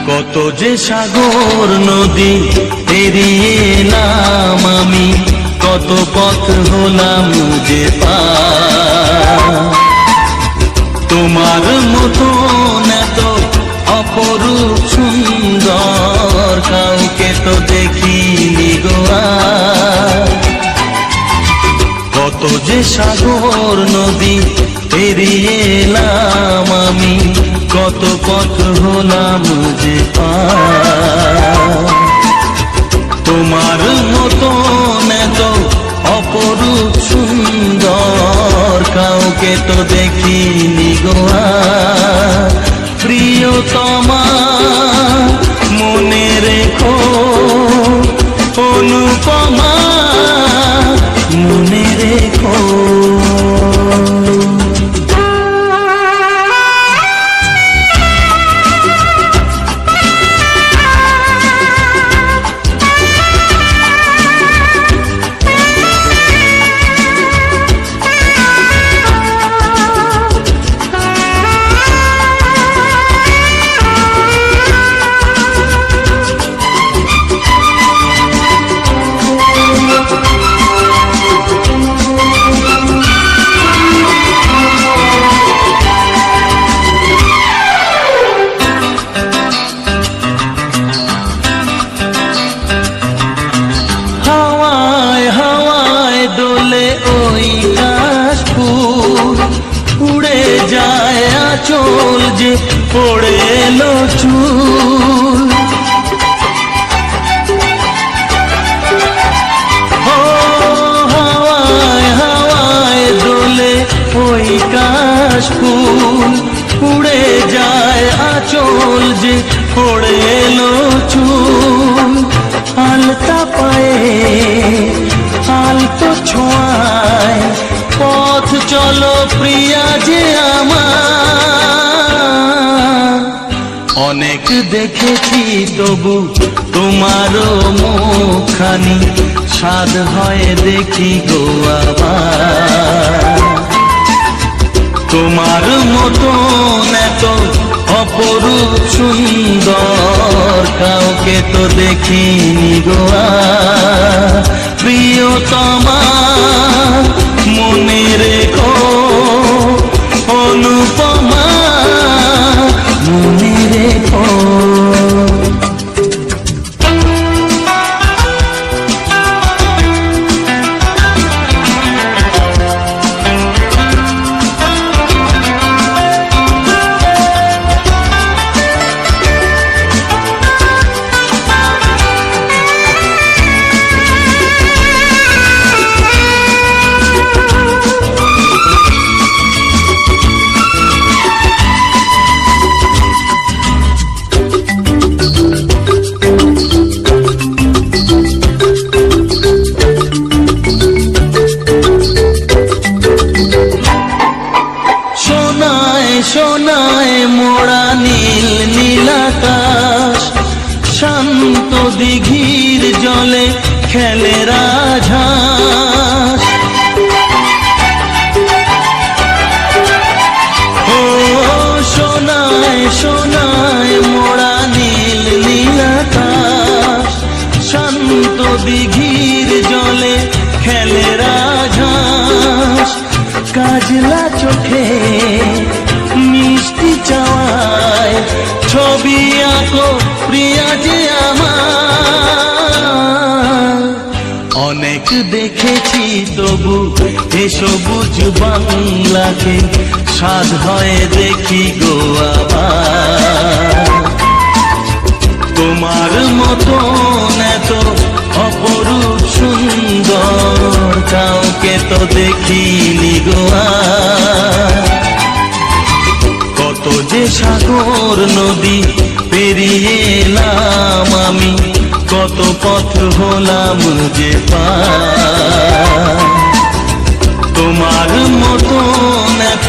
কত যে সাগর নদী পেরিয়ে এলাম আমি, কত পথ হলাম যে পার। তোমার মতন এত অপরূপ সুন্দর কাউকে তো দেখিনি গো আর। কত যে সাগর নদী পেরিয়ে এলাম আমি, কত পথ হলাম যে পার। তোমার মতন এত অপরূপ সুন্দর কাউকে তো দেখিনি গো আর। প্রিয়তমা মনে রেখো, অনুপমা মনে রেখো। উড়ে যায় আঁচল যে পড়ে এলো চুল। হাওয়ায় হাওয়ায় দোলে ওই কাশফুল, উড়ে যায় আঁচল যে পড়ে এলো চুল। আলতা পায়ে আলতো ছোঁয়ায় পথ চলো প্রিয়া যে আমার। অনেক দেখেছি তবু তোমারও মুখখানি, স্বাদ হয় দেখি গো আবার। তোমার মতন এত অপরূপ সুন্দর কাউকে তো দেখিনি গো আর। প্রিয়তমা মনে রেখো, অনুপমা মনে রেখো। সোনায় মোড়া নীল নীলাকাশ, শান্ত দিঘির জলে খেলে রাজহাঁস। ও সোনায় সোনায় মোড়া নীল নীলাকাশ, শান্ত দিঘির জলে খেলে রাজহাঁস। কাজলা চোখে মিষ্টি চাওয়ায় ছবি আঁকো প্রিয়া যে আমার। অনেক দেখেছি তবু এ সবুজ বাংলাকে, স্বাদ হয় দেখি গো আবার। তোমার মতন এত অপরূপ সুন্দর কাউকে তো দেখিনি গো আর। কত যে সাগর নদী পেরিয়ে এলাম আমি, কত পথ হলাম যে পার। তোমার মতন এত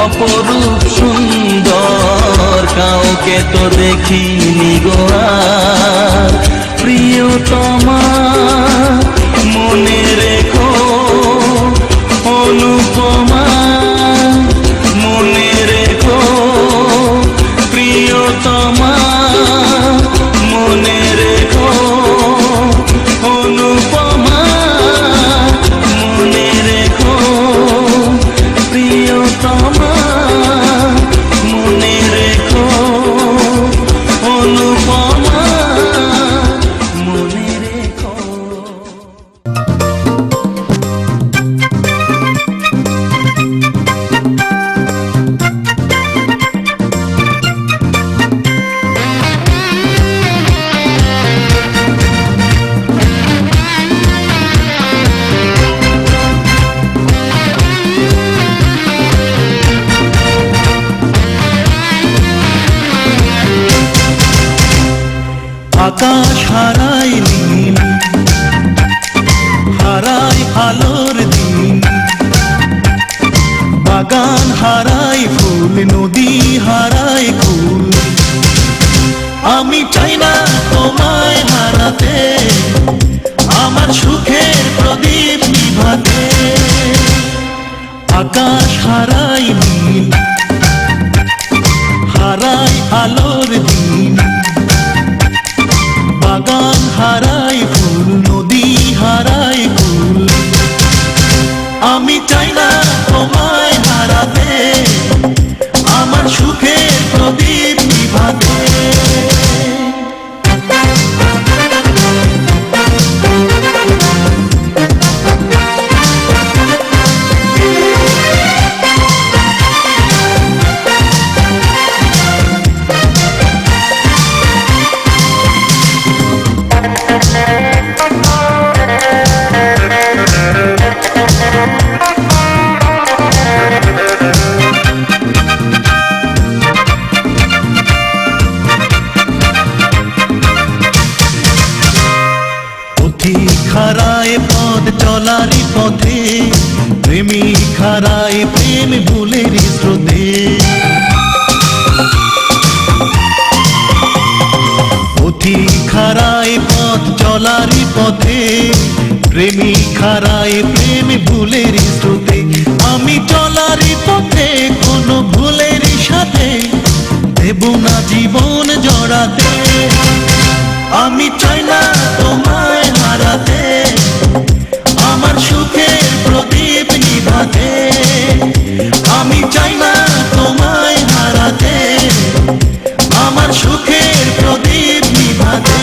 অপরূপ সুন্দর কাউকে তো দেখিনি গো আর। প্রিয়তমা মনে রেখো, অনুপমা মনে রেখো, প্রিয়তমা মনে রেখো, অনুপমা মনে রেখো, প্রিয়তমা মনে রেখো, অনুপমা মনে রেখো। আকাশ হারাই নীল, হারাই আলোর দিন, বাগান হারাই ফুল, নদী হারাই কুল। আমি চাই না তোমায় হারাতে, আমার সুখের প্রদীপ নিভাতে। আকাশ হারাই নীল, হারাই আলোর দিন, বাগান হারাই ফুল, নদী হারাই কুল। আমি চাই না তোমায় হারাতে, আমার সুখের প্রদীপ নিভাতে। হারায় পথ চলারি পথে, প্রেমিক হারায় প্রেম ভুলের স্রোতে। পথিক হারায় পথ চলারি পথে, প্রেমিক হারায় প্রেম ভুলের স্রোতে। আমি চলারি পথে কোনো ভুলের সাথে দেব না জীবন জড়াতে। আমি চাই না তোমায় হারাতে, আমার সুখের প্রদীপ নিভাতে। আমি চাই না তোমায় হারাতে, আমার সুখের প্রদীপ নিভাতে।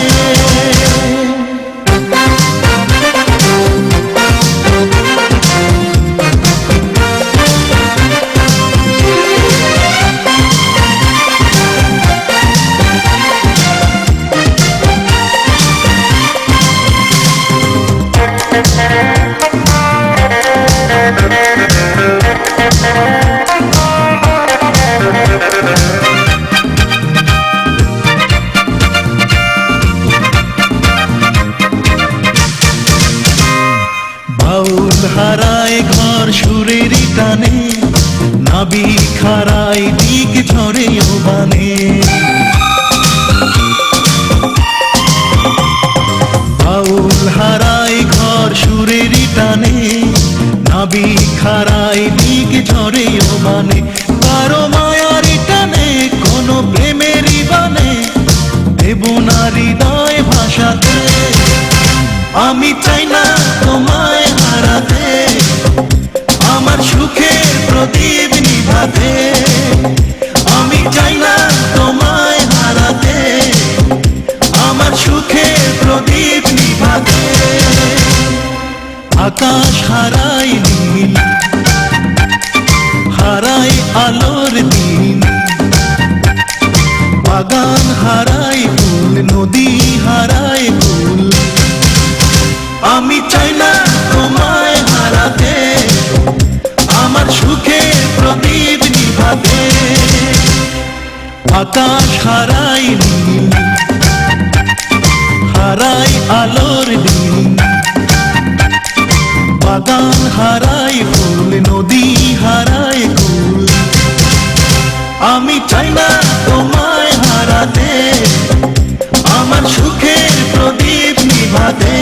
বাউল হারায় ঘর সুরের টানে, নাবিক হারায় দিক ঝরে বানে। বাউল হারায় ঘর সুরের টানে, নাবিক হারায় দিক ঝরে বানে। কারো মায়ার টানে কোনো প্রেমের বানে দেব না হৃদয় ভাষাতে। আমি চাই না তোমায় হারাতে, আমার সুখের প্রদীপ নিভাতে। আমি চাই না তোমায় হারাতে, আমার সুখের প্রদীপ নিভাতে। আকাশ হারাই নীল, হারাই আলোর দিন, বাগান হারাই ফুল, নদী হারাই কুল। আমি চাই না তোমায় হারাতে, আমার সুখের প্রদীপ নিভাতে। আকাশ হারাই নীল, হারাই আলোর দিন, বাগান হারাই ফুল, নদী হারাই কুল। আমি চাই না তোমায় হারাতে, আমার সুখের প্রদীপ নিভাতে।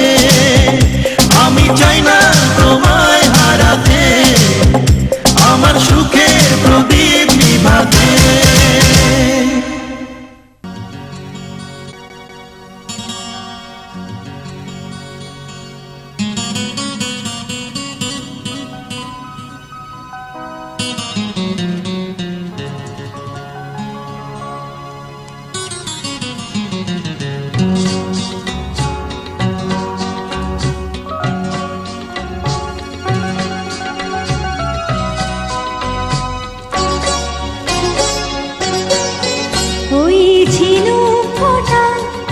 আমি চাই না তোমায় হারাতে, আমার সুখের প্রদীপ নিভাতে। ওই ঝিনুক ফোঁটা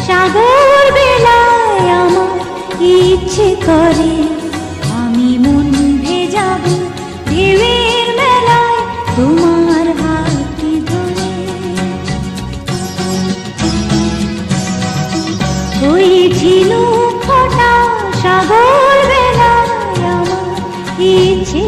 সাগর বেলায় আমার ইচ্ছে করে আমি মন ভেজাবো ঢেউয়ের মেলায় তোমার হাতটি ধরে। ওই ঝিনুক ফোঁটা সাগর বেলায় আমার ইচ্ছে